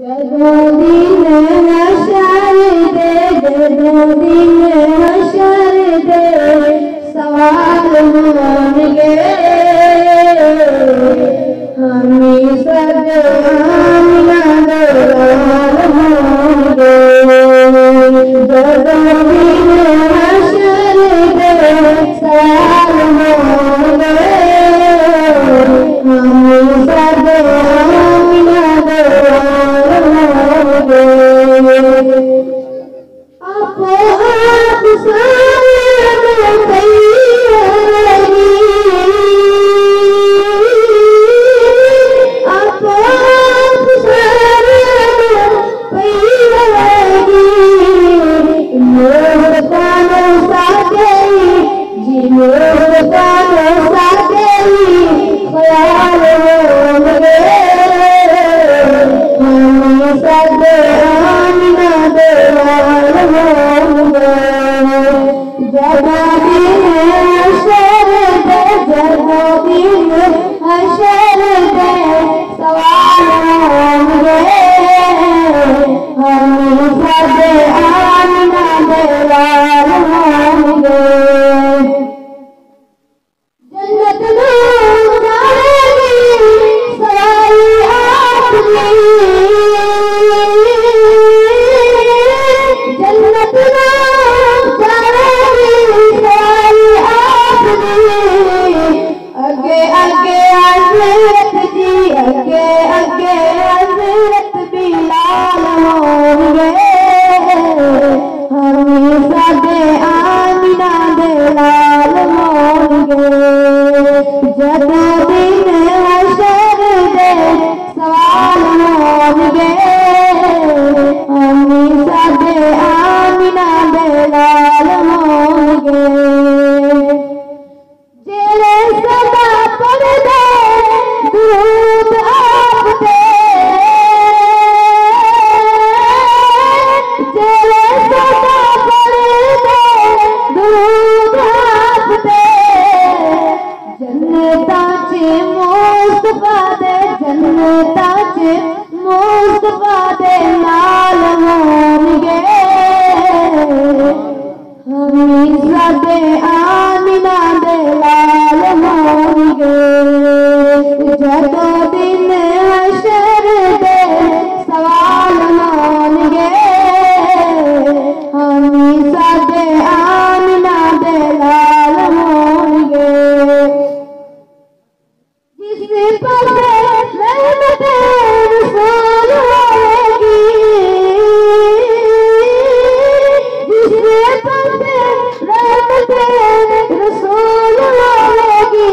जदों दिन हशर दे, जदों दिन हशर दे सवाल होंगे, हमें सदनाम नगरार होंगे। जदों दिन हशर दे सवाल होंगे, हमें सदनाम नगरार होंगे। आपो आप सामने तैयारी, आपो आप सामने तैयारी, मोर कानो साकेई जी, मोर कानो साकेई ख्याल होंगे, हमें सदनाम नगरार होंगे। जदों दिन हशर दे, जदों दिन हशर दे सवाल होंगे, हमें सदनाम नगरार होंगे। जन्नत में जाएगी सारी आपकी, जन्नत में जाएगी सारी आपकी। अगे अगे हज़रत जी, अगे अगे हज़रत बिलाल होंगे, हमें सादे आमिना दे लाल होंगे। जदों दिन हशर दे सवाल होंगे, हमें सादे आमिना दे लाल होंगे। जेड़े सदा पढ़दे दुरूद आप ते, जेड़े सदा पढ़दे दुरूद आप ते, जन्नतां च मुस्तफा दे, जन्नतां च मुस्तफा दे नाल होणगे, हमें सादे आमिना दे लाल होणगे। जदों दिन हशर दे सवाल होणगे, हमें सादे आमिना दे लाल होणगे। जिस पासे रहमते रसूल होएगी, जिस पासे रहमते रसूल होएगी,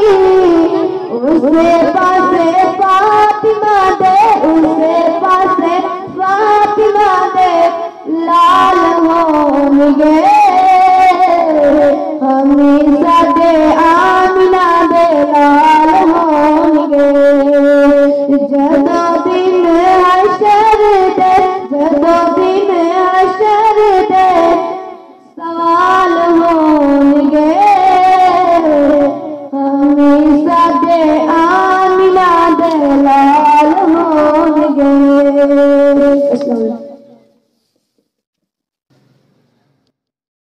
उससे पासे फातिमा दे, उससे पासे फातिमा दे लाल होंगे।